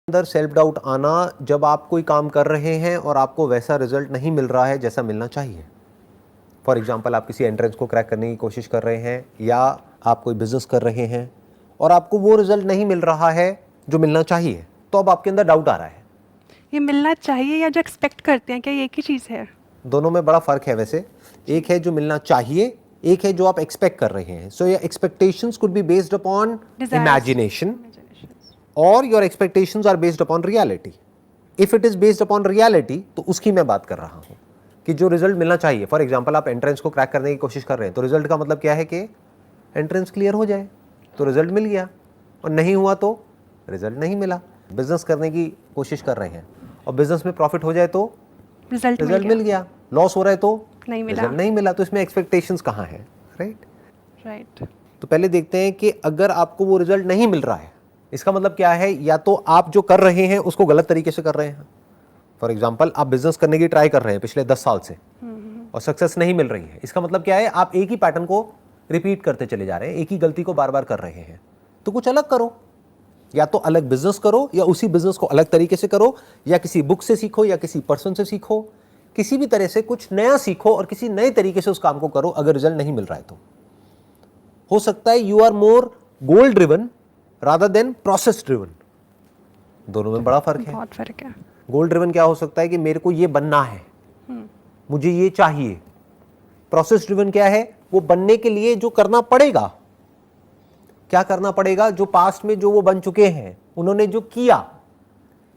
अंदर self doubt आना जब आप कोई काम कर रहे हैं और आपको वैसा रिजल्ट नहीं मिल रहा है जैसा मिलना चाहिए। फॉर एग्जांपल, आप किसी एंट्रेंस को क्रैक करने की कोशिश कर रहे हैं या आप कोई बिजनेस कर रहे हैं और आपको वो रिजल्ट नहीं मिल रहा है जो मिलना चाहिए, तो अब आपके अंदर डाउट आ रहा है। ये मिलना चाहिए या जो एक्सपेक्ट करते हैं, क्या ये एक ही चीज़ है? दोनों में बड़ा फर्क है वैसे। एक है जो मिलना चाहिए, एक है जो आप एक्सपेक्ट कर रहे हैं। So your expectations could be based upon imagination और your expectations are based upon reality. If it is based upon reality तो उसकी मैं बात कर रहा हूं कि जो रिजल्ट मिलना चाहिए। फॉर एग्जांपल, आप एंट्रेंस को क्रैक करने की कोशिश कर रहे हैं तो रिजल्ट का मतलब क्या है कि एंट्रेंस क्लियर हो जाए, तो रिजल्ट मिल गया, और नहीं हुआ तो रिजल्ट नहीं मिला। बिजनेस करने की कोशिश कर रहे हैं और बिजनेस में प्रॉफिट हो जाए तो रिजल्ट मिल गया, लॉस हो रहा है तो रिजल्ट नहीं मिला। तो इसमें एक्सपेक्टेशंस कहाँ है? राइट। तो पहले देखते हैं कि अगर आपको वो रिजल्ट नहीं मिल रहा है, इसका मतलब क्या है? या तो आप जो कर रहे हैं उसको गलत तरीके से कर रहे हैं। फॉर एग्जाम्पल, आप बिजनेस करने की ट्राई कर रहे हैं पिछले 10 साल से और सक्सेस नहीं मिल रही है। इसका मतलब क्या है? आप एक ही पैटर्न को रिपीट करते चले जा रहे हैं, एक ही गलती को बार बार कर रहे हैं। तो कुछ अलग करो, या तो अलग बिजनेस करो या उसी बिजनेस को अलग तरीके से करो, या किसी बुक से सीखो या किसी पर्सन से सीखो। किसी भी तरह से कुछ नया सीखो और किसी नए तरीके से उस काम को करो अगर रिजल्ट नहीं मिल रहा है तो। हो सकता है you are more goal driven rather than process driven. दोनों में बड़ा फर्क है। बहुत फर्क है। गोल ड्रिवन क्या हो सकता है कि मेरे को ये बनना है, मुझे ये चाहिए। प्रोसेस ड्रिवन क्या है? वो बनने के लिए जो करना पड़ेगा। क्या करना पड़ेगा? जो पास्ट में जो वो बन चुके हैं, उन्होंने जो किया,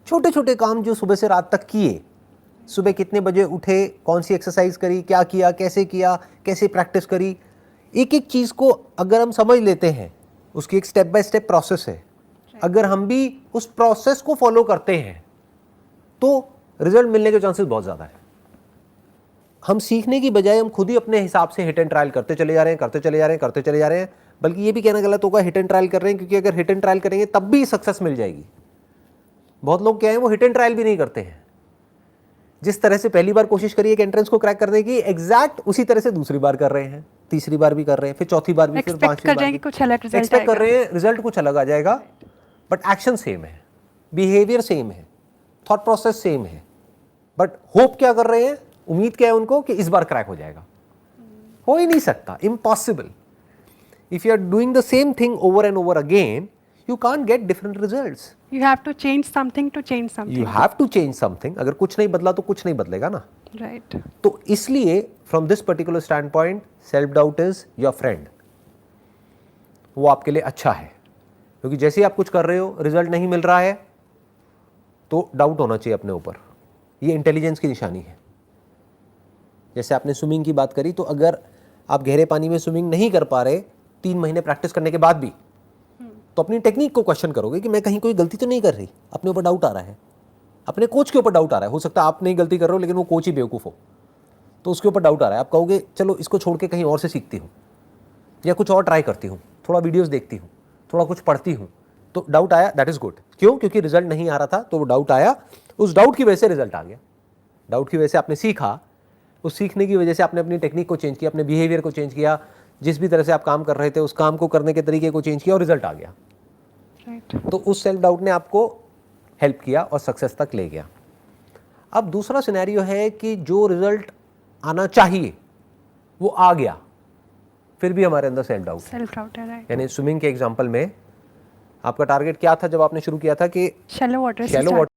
छोटे छोटे काम जो सुबह से रात तक किए। सुबह कितने बजे उठे, कौन सी एक्सरसाइज करी, क्या किया, कैसे प्रैक्टिस करी। एक एक चीज को अगर हम समझ लेते हैं, उसकी एक स्टेप बाय स्टेप प्रोसेस है। अगर हम भी उस प्रोसेस को फॉलो करते हैं तो रिजल्ट मिलने के चांसेस बहुत ज्यादा है। हम सीखने की बजाय हम खुद ही अपने हिसाब से हिट एंड ट्रायल करते चले जा रहे हैं। बल्कि ये भी कहना गलत होगा हिट एंड ट्रायल कर रहे हैं, क्योंकि अगर हिट एंड ट्रायल करेंगे तब भी सक्सेस मिल जाएगी। बहुत लोग क्या है, वो हिट एंड ट्रायल भी नहीं करते हैं। जिस तरह से पहली बार कोशिश करी एक एंट्रेंस को क्रैक करने की, एग्जैक्ट उसी तरह से दूसरी बार कर रहे हैं, तीसरी बार भी कर रहे हैं, फिर चौथी बार भी, फिर पांचवी बार भी कुछ अलग रिजल्ट एक्सपेक्ट कर रहे हैं, रिजल्ट कुछ अलग आ जाएगा। बट एक्शन सेम है, बिहेवियर सेम है, थॉट प्रोसेस सेम है। बट होप क्या कर रहे हैं, उम्मीद क्या है उनको कि इस बार क्रैक हो जाएगा। हो ही नहीं सकता, impossible. If you are doing the same thing over and over again, you can't get different results. You have to change something to change something. You have to change something. अगर कुछ नहीं बदला तो कुछ नहीं बदलेगा ना। Right. तो इसलिए from this particular standpoint, self doubt is your friend. वो आपके लिए अच्छा है, क्योंकि जैसे ही आप कुछ कर रहे हो रिजल्ट नहीं मिल रहा है तो डाउट होना चाहिए अपने ऊपर। ये इंटेलिजेंस की निशानी है। जैसे आपने स्विमिंग की बात करी, तो अगर आप गहरे पानी में स्विमिंग नहीं कर पा रहे 3 महीने प्रैक्टिस करने के बाद भी, तो अपनी टेक्निक को क्वेश्चन करोगे कि मैं कहीं कोई गलती तो नहीं कर रही। अपने ऊपर डाउट आ रहा है, अपने कोच के ऊपर डाउट आ रहा है। हो सकता है आप नहीं गलती कर रहे हो लेकिन वो कोच ही बेवकूफ़ हो, तो उसके ऊपर डाउट आ रहा है। आप कहोगे चलो इसको छोड़ के कहीं और से सीखती हूँ या कुछ और ट्राई करती हूँ, थोड़ा वीडियोस देखती हूँ, थोड़ा कुछ पढ़ती हूँ। तो डाउट आया, दैट इज़ गुड। क्यों? क्योंकि रिजल्ट नहीं आ रहा था, तो वो डाउट आया, उस डाउट की वजह से रिजल्ट आ गया। डाउट की वजह से आपने सीखा, उस सीखने की वजह से आपने अपनी टेक्निक को चेंज किया, अपने बिहेवियर को चेंज किया, जिस भी तरह से आप काम कर रहे थे उस काम को करने के तरीके को चेंज किया और रिजल्ट आ गया। तो उस सेल्फ डाउट ने आपको हेल्प किया और सक्सेस तक ले गया। अब दूसरा सिनेरियो है कि जो रिजल्ट आना चाहिए वो आ गया, फिर भी हमारे अंदर सेल्फ डाउट है। यानी स्विमिंग के एग्जांपल में आपका टारगेट क्या था जब आपने शुरू किया था कि शैलो वाटर